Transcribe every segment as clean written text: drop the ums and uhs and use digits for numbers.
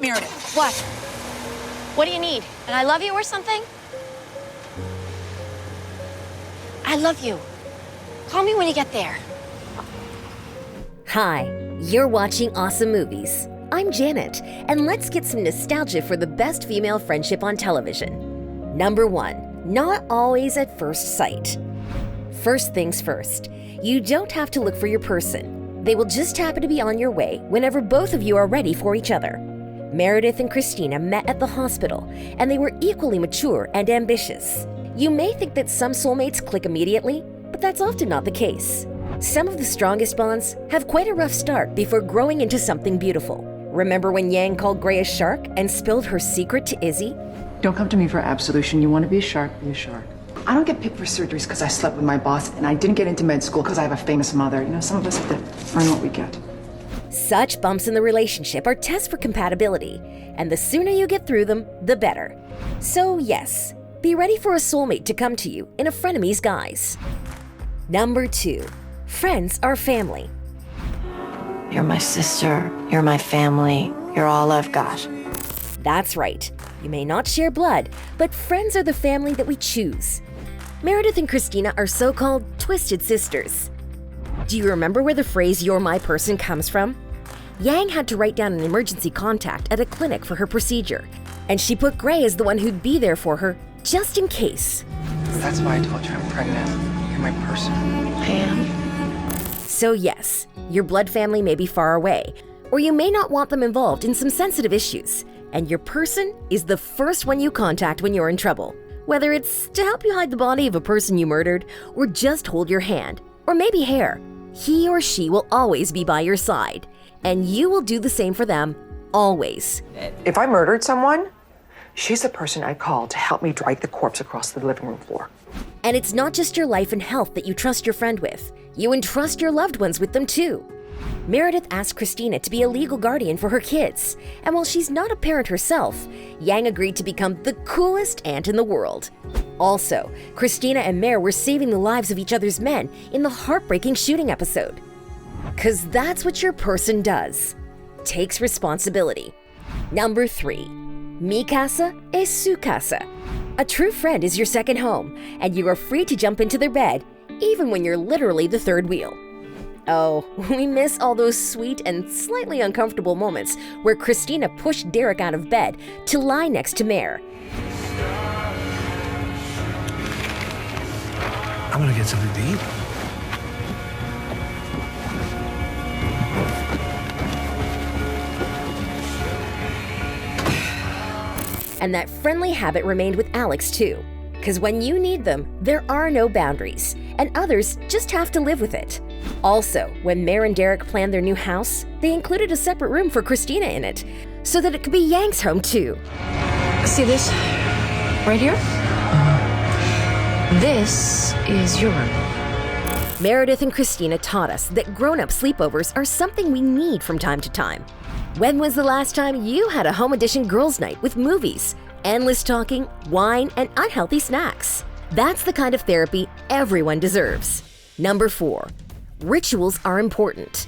Meredith. What? What do you need? An I love you or something? I love you. Call me when you get there. Hi, you're watching Awesome Movies. I'm Janet, and let's get some nostalgia for the best female friendship on television. Number 1, not always at first sight. First things first, you don't have to look for your person. They will just happen to be on your way whenever both of you are ready for each other. Meredith and Cristina met at the hospital, and they were equally mature and ambitious. You may think that some soulmates click immediately, but that's often not the case. Some of the strongest bonds have quite a rough start before growing into something beautiful. Remember when Yang called Gray a shark and spilled her secret to Izzy? Don't come to me for absolution. You want to be a shark, be a shark. I don't get picked for surgeries because I slept with my boss, and I didn't get into med school because I have a famous mother. You know, some of us have to earn what we get. Such bumps in the relationship are tests for compatibility, and the sooner you get through them, the better. So yes, be ready for a soulmate to come to you in a frenemy's guise. Number 2, friends are family. You're my sister, you're my family, you're all I've got. That's right. You may not share blood, but friends are the family that we choose. Meredith and Cristina are so-called twisted sisters. Do you remember where the phrase "you're my person" comes from? Yang had to write down an emergency contact at a clinic for her procedure, and she put Gray as the one who'd be there for her just in case. That's why I told you I'm pregnant. You're my person. I am. So yes, your blood family may be far away, or you may not want them involved in some sensitive issues, and your person is the first one you contact when you're in trouble. Whether it's to help you hide the body of a person you murdered, or just hold your hand, or maybe hair, he or she will always be by your side, and you will do the same for them, always. If I murdered someone, she's the person I call to help me drag the corpse across the living room floor. And it's not just your life and health that you trust your friend with. You entrust your loved ones with them too. Meredith asked Cristina to be a legal guardian for her kids, and while she's not a parent herself, Yang agreed to become the coolest aunt in the world. Also, Cristina and Mer were saving the lives of each other's men in the heartbreaking shooting episode. 'Cause that's what your person does. Takes responsibility. Number 3, mi casa es su casa. A true friend is your second home, and you are free to jump into their bed, even when you're literally the third wheel. Oh, we miss all those sweet and slightly uncomfortable moments where Cristina pushed Derek out of bed to lie next to Mer. I'm gonna get something to eat. And that friendly habit remained with Alex too. 'Cause when you need them, there are no boundaries, and others just have to live with it. Also, when Mer and Derek planned their new house, they included a separate room for Cristina in it, so that it could be Yang's home too. See this? Right here? This is your room. Meredith and Cristina taught us that grown-up sleepovers are something we need from time to time. When was the last time you had a home edition girls' night with movies, endless talking, wine, and unhealthy snacks? That's the kind of therapy everyone deserves. Number 4, rituals are important.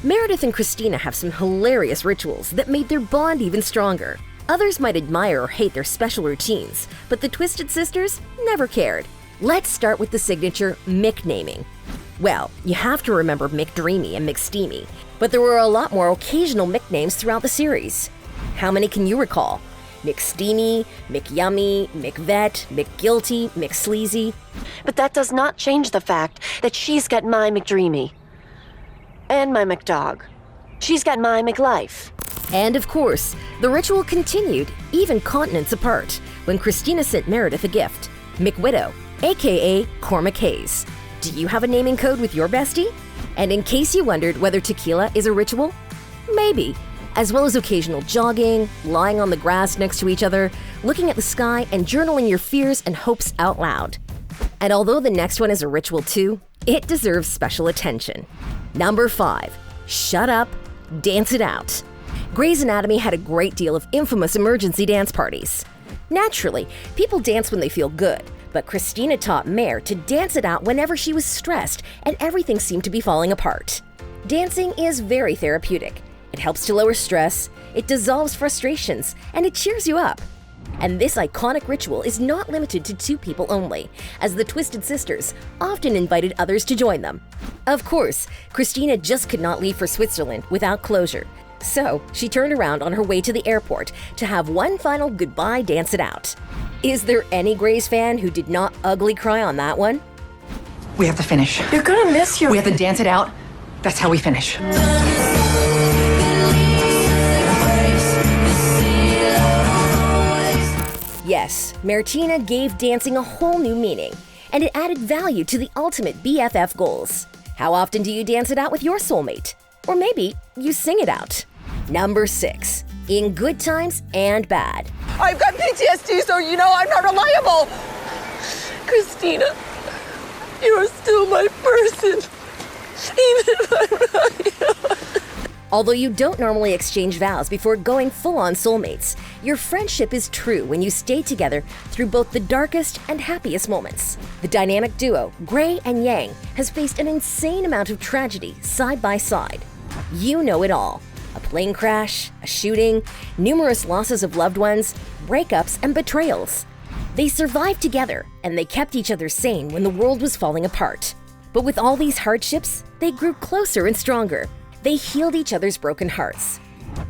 Meredith and Cristina have some hilarious rituals that made their bond even stronger. Others might admire or hate their special routines, but the Twisted Sisters never cared. Let's start with the signature Mick-naming. Well, you have to remember McDreamy and McSteamy, but there were a lot more occasional Mick names throughout the series. How many can you recall? McSteamy, McYummy, McVet, McGuilty, McSleazy. But that does not change the fact that she's got my McDreamy. And my McDog. She's got my McLife. And of course, the ritual continued, even continents apart, when Cristina sent Meredith a gift, McWidow, aka Cormac Hayes. Do you have a naming code with your bestie? And in case you wondered whether tequila is a ritual, maybe. As well as occasional jogging, lying on the grass next to each other, looking at the sky, and journaling your fears and hopes out loud. And although the next one is a ritual too, it deserves special attention. Number 5, shut up, dance it out. Grey's Anatomy had a great deal of infamous emergency dance parties. Naturally, people dance when they feel good, but Cristina taught Mer to dance it out whenever she was stressed and everything seemed to be falling apart. Dancing is very therapeutic. It helps to lower stress, it dissolves frustrations, and it cheers you up. And this iconic ritual is not limited to two people only, as the Twisted Sisters often invited others to join them. Of course, Cristina just could not leave for Switzerland without closure, so she turned around on her way to the airport to have one final goodbye dance it out. Is there any Grays fan who did not ugly cry on that one? We have to finish. You're gonna miss your. We have to dance it out. That's how we finish. Yes, Mertina gave dancing a whole new meaning, and it added value to the ultimate BFF goals. How often do you dance it out with your soulmate? Or maybe you sing it out. Number 6, in good times and bad. I've got PTSD, so you know I'm not reliable. Christina, you're still my person. Even if I'm not. Although you don't normally exchange vows before going full-on soulmates, your friendship is true when you stay together through both the darkest and happiest moments. The dynamic duo, Gray and Yang, has faced an insane amount of tragedy side by side. You know it all. A plane crash, a shooting, numerous losses of loved ones, breakups, and betrayals. They survived together, and they kept each other sane when the world was falling apart. But with all these hardships, they grew closer and stronger. They healed each other's broken hearts.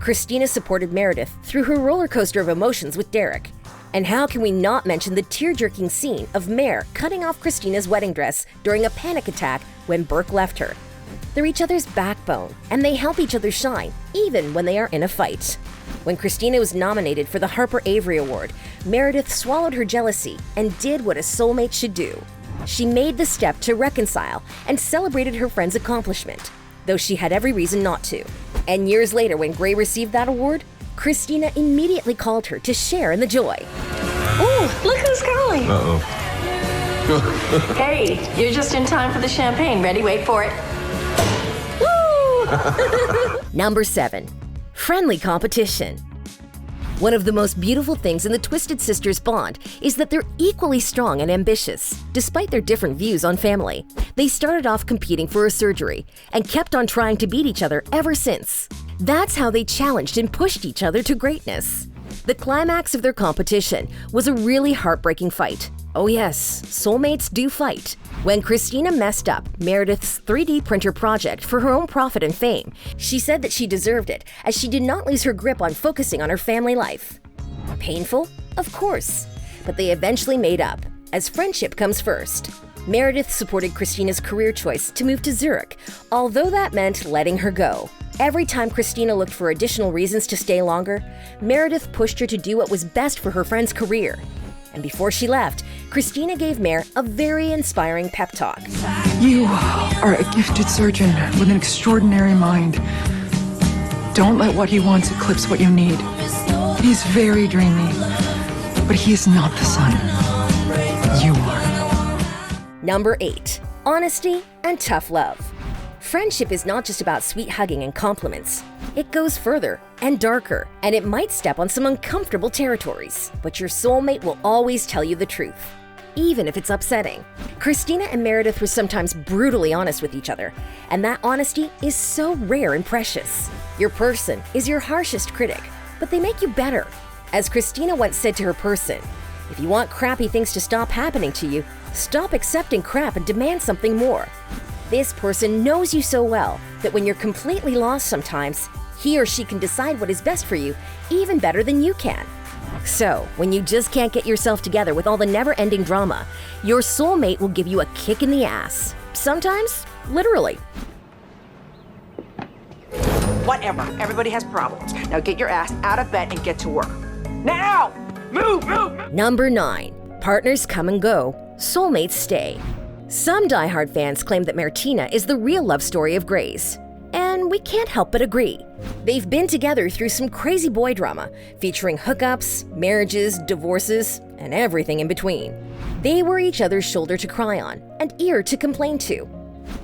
Cristina supported Meredith through her roller coaster of emotions with Derek. And how can we not mention the tear-jerking scene of Mare cutting off Cristina's wedding dress during a panic attack when Burke left her? They're each other's backbone, and they help each other shine, even when they are in a fight. When Cristina was nominated for the Harper Avery Award, Meredith swallowed her jealousy and did what a soulmate should do. She made the step to reconcile and celebrated her friend's accomplishment, though she had every reason not to. And years later, when Gray received that award, Cristina immediately called her to share in the joy. Ooh, look who's calling. Uh-oh. Hey, you're just in time for the champagne. Ready? Wait for it. Number 7, friendly competition. One of the most beautiful things in the Twisted Sisters' bond is that they're equally strong and ambitious, despite their different views on family. They started off competing for a surgery and kept on trying to beat each other ever since. That's how they challenged and pushed each other to greatness. The climax of their competition was a really heartbreaking fight. Oh yes, soulmates do fight. When Cristina messed up Meredith's 3D printer project for her own profit and fame, she said that she deserved it as she did not lose her grip on focusing on her family life. Painful? Of course. But they eventually made up, as friendship comes first. Meredith supported Cristina's career choice to move to Zurich, although that meant letting her go. Every time Cristina looked for additional reasons to stay longer, Meredith pushed her to do what was best for her friend's career. And before she left, Cristina gave Mare a very inspiring pep talk. You are a gifted surgeon with an extraordinary mind. Don't let what he wants eclipse what you need. He's very dreamy, but he is not the sun. You are. Number 8, honesty and tough love. Friendship is not just about sweet hugging and compliments. It goes further and darker, and it might step on some uncomfortable territories, but your soulmate will always tell you the truth, even if it's upsetting. Cristina and Meredith were sometimes brutally honest with each other, and that honesty is so rare and precious. Your person is your harshest critic, but they make you better. As Cristina once said to her person, if you want crappy things to stop happening to you, stop accepting crap and demand something more. This person knows you so well that when you're completely lost sometimes, he or she can decide what is best for you even better than you can. So, when you just can't get yourself together with all the never-ending drama, your soulmate will give you a kick in the ass. Sometimes, literally. Whatever. Everybody has problems. Now get your ass out of bed and get to work. Now! Move, move, move! Number 9. Partners come and go, soulmates stay. Some diehard fans claim that Mertina is the real love story of Gray's. And we can't help but agree. They've been together through some crazy boy drama, featuring hookups, marriages, divorces, and everything in between. They were each other's shoulder to cry on and ear to complain to.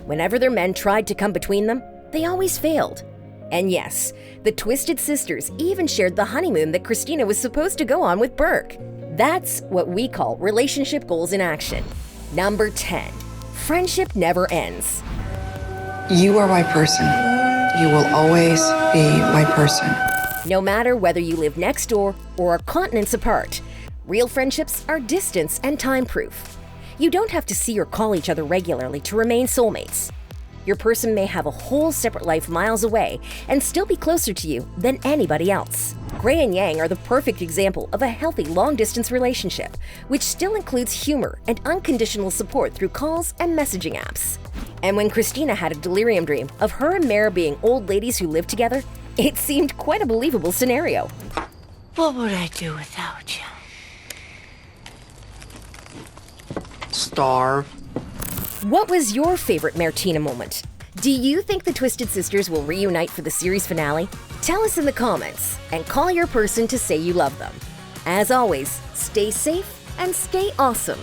Whenever their men tried to come between them, they always failed. And yes, the Twisted Sisters even shared the honeymoon that Cristina was supposed to go on with Burke. That's what we call relationship goals in action. Number 10. Friendship never ends. You are my person. You will always be my person. No matter whether you live next door or are continents apart, real friendships are distance and time-proof. You don't have to see or call each other regularly to remain soulmates. Your person may have a whole separate life miles away and still be closer to you than anybody else. Gray and Yang are the perfect example of a healthy long-distance relationship, which still includes humor and unconditional support through calls and messaging apps. And when Cristina had a delirium dream of her and Mare being old ladies who lived together, it seemed quite a believable scenario. What would I do without you? Starve. What was your favorite Mertina moment? Do you think the Twisted Sisters will reunite for the series finale? Tell us in the comments and call your person to say you love them. As always, stay safe and stay awesome.